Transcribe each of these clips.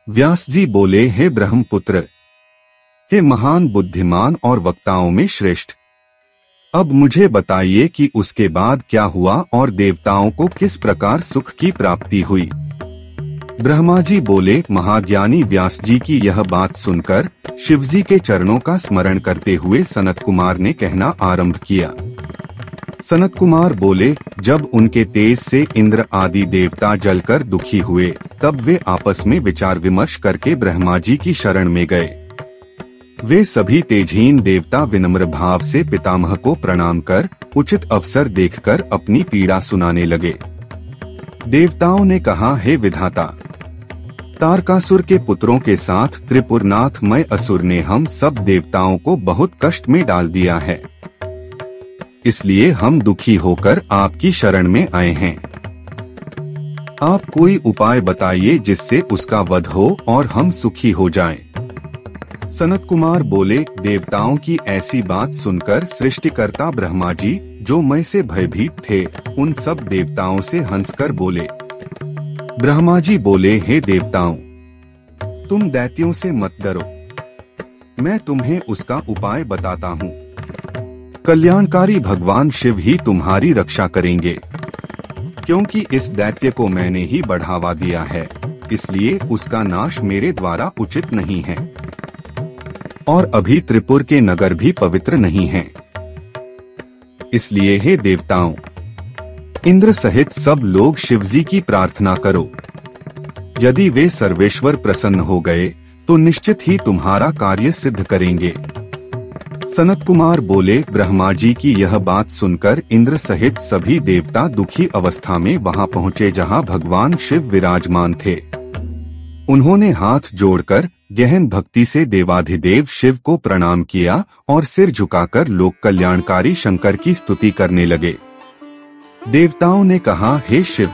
व्यास जी बोले, हे ब्रह्मपुत्र, हे महान बुद्धिमान और वक्ताओं में श्रेष्ठ, अब मुझे बताइए कि उसके बाद क्या हुआ और देवताओं को किस प्रकार सुख की प्राप्ति हुई। ब्रह्मा जी बोले, महाज्ञानी व्यास जी की यह बात सुनकर शिवजी के चरणों का स्मरण करते हुए सनत कुमार ने कहना आरंभ किया। सनत कुमार बोले, जब उनके तेज से इंद्र आदि देवता जलकर दुखी हुए, तब वे आपस में विचार विमर्श करके ब्रह्मा जी की शरण में गए। वे सभी तेजहीन देवता विनम्र भाव से पितामह को प्रणाम कर उचित अवसर देखकर अपनी पीड़ा सुनाने लगे। देवताओं ने कहा, हे विधाता, तारकासुर के पुत्रों के साथ त्रिपुरनाथमय असुर ने हम सब देवताओं को बहुत कष्ट में डाल दिया है, इसलिए हम दुखी होकर आपकी शरण में आए हैं। आप कोई उपाय बताइए जिससे उसका वध हो और हम सुखी हो जाएं। सनत कुमार बोले, देवताओं की ऐसी बात सुनकर सृष्टिकर्ता ब्रह्मा जी, जो मैं से भयभीत थे, उन सब देवताओं से हंसकर बोले। ब्रह्मा जी बोले, हे देवताओं, तुम दैत्यों से मत डरो, मैं तुम्हें उसका उपाय बताता हूँ। कल्याणकारी भगवान शिव ही तुम्हारी रक्षा करेंगे, क्योंकि इस दैत्य को मैंने ही बढ़ावा दिया है, इसलिए उसका नाश मेरे द्वारा उचित नहीं है। और अभी त्रिपुर के नगर भी पवित्र नहीं हैं। इसलिए हे देवताओं, इंद्र सहित सब लोग शिवजी की प्रार्थना करो। यदि वे सर्वेश्वर प्रसन्न हो गए तो निश्चित ही तुम्हारा कार्य सिद्ध करेंगे। सनत कुमार बोले, ब्रह्मा जी की यह बात सुनकर इंद्र सहित सभी देवता दुखी अवस्था में वहां पहुंचे जहां भगवान शिव विराजमान थे। उन्होंने हाथ जोड़कर गहन भक्ति से देवाधिदेव शिव को प्रणाम किया और सिर झुकाकर लोक कल्याणकारी शंकर की स्तुति करने लगे। देवताओं ने कहा, हे शिव,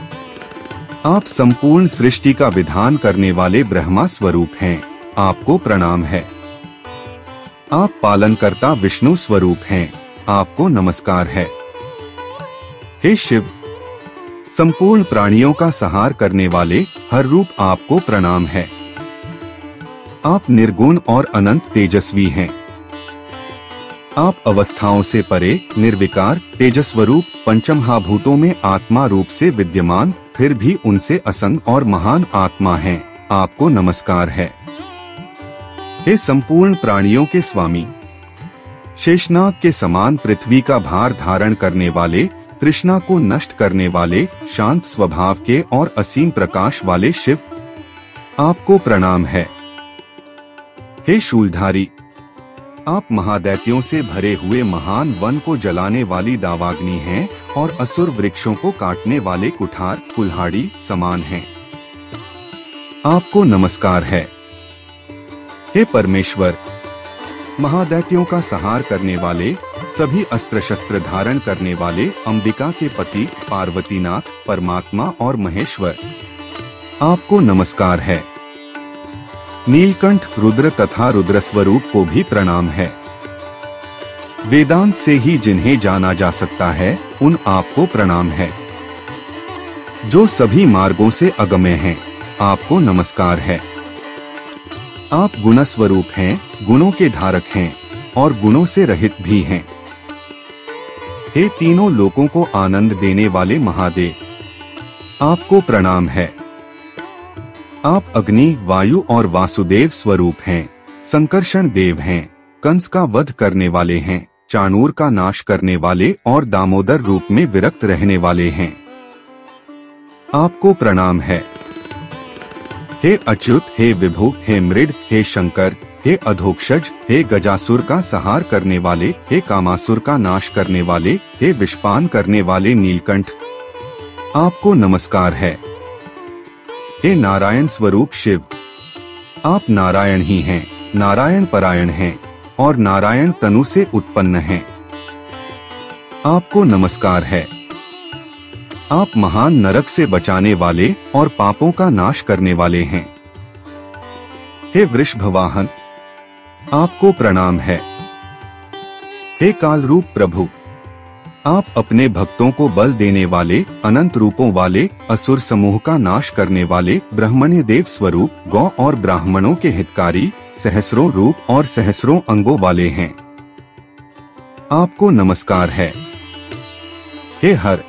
आप संपूर्ण सृष्टि का विधान करने वाले ब्रह्मा स्वरूप हैं, आपको प्रणाम है। आप पालनकर्ता विष्णु स्वरूप हैं, आपको नमस्कार है। हे शिव, संपूर्ण प्राणियों का संहार करने वाले हर रूप, आपको प्रणाम है। आप निर्गुण और अनंत तेजस्वी हैं। आप अवस्थाओं से परे निर्विकार तेजस्वरूप पंचमहाभूतों में आत्मा रूप से विद्यमान, फिर भी उनसे असंग और महान आत्मा हैं, आपको नमस्कार है। हे संपूर्ण प्राणियों के स्वामी, शेषनाग के समान पृथ्वी का भार धारण करने वाले, तृष्णा को नष्ट करने वाले, शांत स्वभाव के और असीम प्रकाश वाले शिव, आपको प्रणाम है। हे शूलधारी, आप महादैत्यों से भरे हुए महान वन को जलाने वाली दावाग्नि हैं और असुर वृक्षों को काटने वाले कुठार कुल्हाड़ी समान हैं, आपको नमस्कार है। हे परमेश्वर, महादैत्यों का संहार करने वाले, सभी अस्त्र शस्त्र धारण करने वाले, अंबिका के पति पार्वतीनाथ परमात्मा और महेश्वर, आपको नमस्कार है। नीलकंठ रुद्र तथा रुद्र स्वरूप को भी प्रणाम है। वेदांत से ही जिन्हें जाना जा सकता है, उन आपको प्रणाम है। जो सभी मार्गों से अगम्य हैं, आपको नमस्कार है। आप गुण स्वरूप हैं, गुणों के धारक हैं और गुणों से रहित भी हैं। हे तीनों लोकों को आनंद देने वाले महादेव, आपको प्रणाम है। आप अग्नि, वायु और वासुदेव स्वरूप हैं, संकर्षण देव हैं, कंस का वध करने वाले हैं, चाणूर का नाश करने वाले और दामोदर रूप में विरक्त रहने वाले हैं, आपको प्रणाम है। हे अच्युत, हे विभु, हे मृड, हे शंकर, हे अधोक्षज, हे गजासुर का संहार करने वाले, हे कामासुर का नाश करने वाले, हे विषपान करने वाले नीलकंठ, आपको नमस्कार है। हे नारायण स्वरूप शिव, आप नारायण ही हैं, नारायण परायण हैं और नारायण तनु से उत्पन्न हैं, आपको नमस्कार है। आप महान नरक से बचाने वाले और पापों का नाश करने वाले हैं। हे वृषभ वाहन, आपको प्रणाम है। हे कालरूप प्रभु, आप अपने भक्तों को बल देने वाले, अनंत रूपों वाले, असुर समूह का नाश करने वाले, ब्रह्मण्य देव स्वरूप, गौ और ब्राह्मणों के हितकारी, सहस्रों रूप और सहस्रों अंगों वाले हैं। आपको नमस्कार है। हे हर,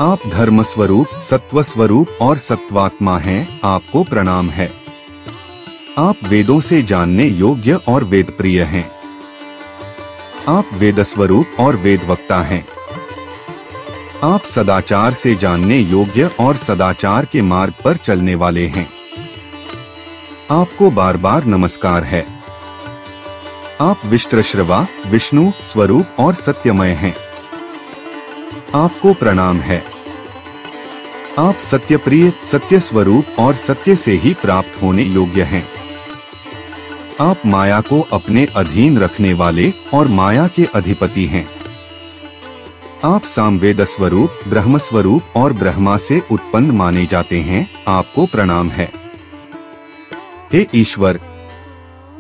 आप धर्म स्वरूप, सत्व स्वरूप और सत्वात्मा हैं, आपको प्रणाम है। आप वेदों से जानने योग्य और वेद प्रिय हैं। आप वेद स्वरूप और वेद वक्ता हैं। आप सदाचार से जानने योग्य और सदाचार के मार्ग पर चलने वाले हैं। आपको बार बार नमस्कार है। आप विष्टश्रवा, विष्णु स्वरूप और सत्यमय हैं। आपको प्रणाम है। आप सत्यप्रिय, सत्य स्वरूप और सत्य से ही प्राप्त होने योग्य हैं। आप माया को अपने अधीन रखने वाले और माया के अधिपति हैं। आप सामवेद स्वरूप, ब्रह्म स्वरूप और ब्रह्मा से उत्पन्न माने जाते हैं, आपको प्रणाम है। हे ईश्वर,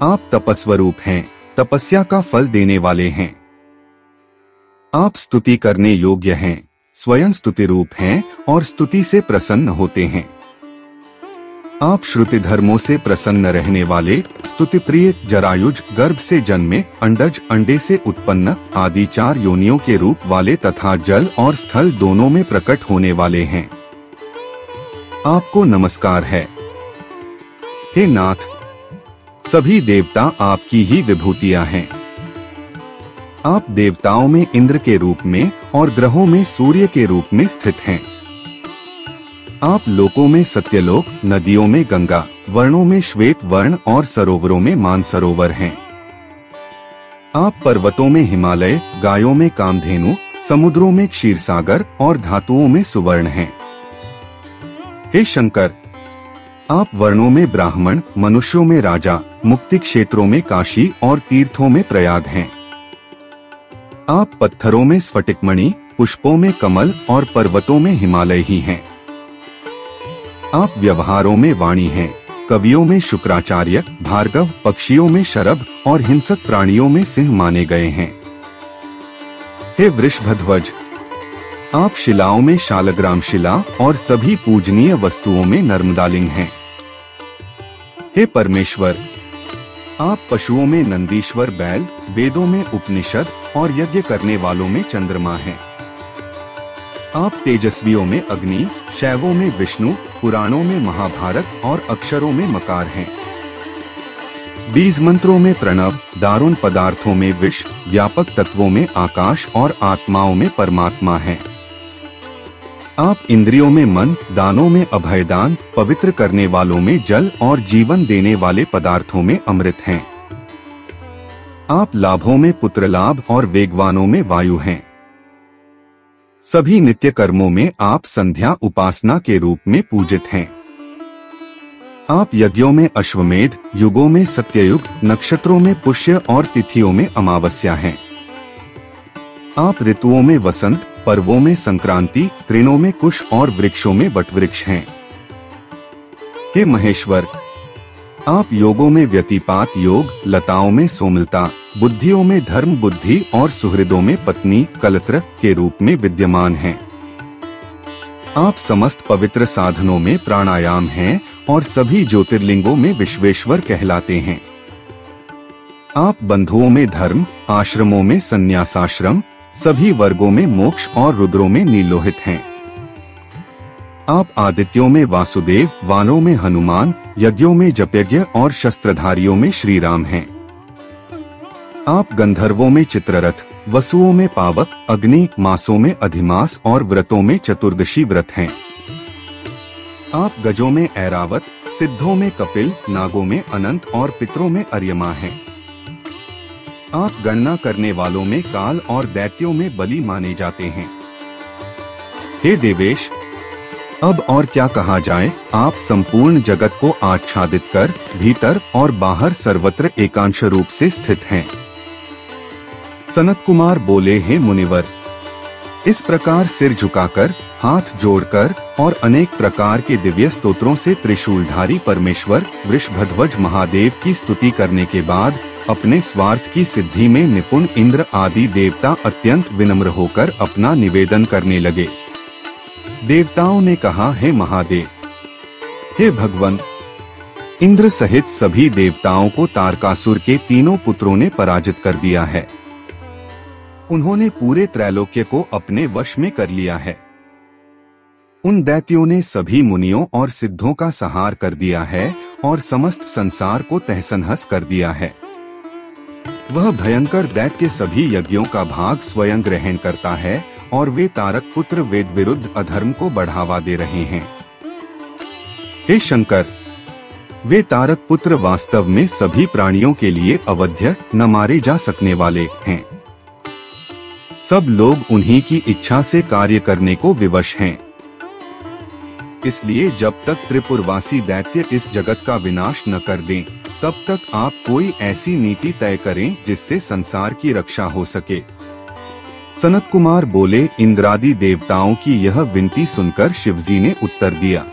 आप तपस्वरूप हैं, तपस्या का फल देने वाले हैं। आप स्तुति करने योग्य हैं, स्वयं स्तुति रूप हैं और स्तुति से प्रसन्न होते हैं। आप श्रुति धर्मों से प्रसन्न रहने वाले, स्तुति प्रिय, जरायुज, गर्भ से जन्मे, अंडज, अंडे से उत्पन्न आदि 4 योनियों के रूप वाले तथा जल और स्थल दोनों में प्रकट होने वाले हैं। आपको नमस्कार है। हे नाथ, सभी देवता आपकी ही विभूतियां हैं। आप देवताओं में इंद्र के रूप में और ग्रहों में सूर्य के रूप में स्थित हैं। आप लोकों में सत्यलोक, नदियों में गंगा, वर्णों में श्वेत वर्ण और सरोवरों में मानसरोवर हैं। आप पर्वतों में हिमालय, गायों में कामधेनु, समुद्रों में क्षीरसागर और धातुओं में सुवर्ण हैं। हे शंकर, आप वर्णों में ब्राह्मण, मनुष्यों में राजा, मुक्ति क्षेत्रों में काशी और तीर्थों में प्रयाग हैं। आप पत्थरों में स्फटिकमणि, पुष्पों में कमल और पर्वतों में हिमालय ही हैं। आप व्यवहारों में वाणी हैं, कवियों में शुक्राचार्य, भार्गव, पक्षियों में शरभ और हिंसक प्राणियों में सिंह माने गए हैं। हे वृषभध्वज, आप शिलाओं में शालग्राम शिला और सभी पूजनीय वस्तुओं में नर्मदालिंग हैं। हे परमेश्वर, आप पशुओं में नंदीश्वर बैल, वेदों में उपनिषद और यज्ञ करने वालों में चंद्रमा हैं। आप तेजस्वियों में अग्नि, शैवों में विष्णु, पुराणों में महाभारत और अक्षरों में मकार हैं। बीज मंत्रों में प्रणव, दारुण पदार्थों में विष, व्यापक तत्वों में आकाश और आत्माओं में परमात्मा हैं। आप इंद्रियों में मन, दानों में अभयदान, पवित्र करने वालों में जल और जीवन देने वाले पदार्थों में अमृत हैं। आप लाभों में पुत्र लाभ और वेगवानों में वायु हैं। सभी नित्य कर्मों में आप संध्या उपासना के रूप में पूजित हैं। आप यज्ञों में अश्वमेध, युगों में सत्ययुग, नक्षत्रों में पुष्य और तिथियों में अमावस्या हैं। आप ऋतुओं में वसंत, पर्वों में संक्रांति, तृणों में कुश और वृक्षों में वटवृक्ष हैं। हे महेश्वर, आप योगों में व्यतिपात योग, लताओं में सोमलता, बुद्धियों में धर्म बुद्धि और सुहृदों में पत्नी कलत्र के रूप में विद्यमान हैं। आप समस्त पवित्र साधनों में प्राणायाम हैं और सभी ज्योतिर्लिंगों में विश्वेश्वर कहलाते हैं। आप बंधुओं में धर्म, आश्रमों में संन्यासाश्रम, सभी वर्गों में मोक्ष और रुद्रों में नीलोहित हैं। आप आदित्यों में वासुदेव, वानों में हनुमान, यज्ञों में जपयज्ञ और शस्त्रधारियों में श्री राम हैं। आप गंधर्वों में चित्ररथ, वसुओं में पावक, अग्नि, मासों में अधिमास और व्रतों में चतुर्दशी व्रत हैं। आप गजों में ऐरावत, सिद्धों में कपिल, नागों में अनंत और पितरों में अर्यमा हैं। आप गणना करने वालों में काल और दैत्यों में बलि माने जाते हैं। हे देवेश, अब और क्या कहा जाए, आप संपूर्ण जगत को आच्छादित कर भीतर और बाहर सर्वत्र एकांश रूप से स्थित हैं। सनत कुमार बोले, हे मुनिवर, इस प्रकार सिर झुकाकर, हाथ जोड़कर और अनेक प्रकार के दिव्य स्तोत्रों से त्रिशूलधारी परमेश्वर वृषभध्वज महादेव की स्तुति करने के बाद अपने स्वार्थ की सिद्धि में निपुण इंद्र आदि देवता अत्यंत विनम्र होकर अपना निवेदन करने लगे। देवताओं ने कहा, हे महादेव, हे भगवान, इंद्र सहित सभी देवताओं को तारकासुर के तीनों पुत्रों ने पराजित कर दिया है। उन्होंने पूरे त्रैलोक्य को अपने वश में कर लिया है। उन दैत्यों ने सभी मुनियों और सिद्धों का संहार कर दिया है और समस्त संसार को तहस-नहस कर दिया है। वह भयंकर दैत्य सभी यज्ञों का भाग स्वयं ग्रहण करता है और वे तारक पुत्र वेद विरुद्ध अधर्म को बढ़ावा दे रहे हैं। हे शंकर, वे तारक पुत्र वास्तव में सभी प्राणियों के लिए अवध्य, न मारे जा सकने वाले हैं। सब लोग उन्हीं की इच्छा से कार्य करने को विवश हैं। इसलिए जब तक त्रिपुरवासी दैत्य इस जगत का विनाश न कर दें, तब तक आप कोई ऐसी नीति तय करें जिससे संसार की रक्षा हो सके। सनत कुमार बोले, इंद्रादि देवताओं की यह विनती सुनकर शिवजी ने उत्तर दिया,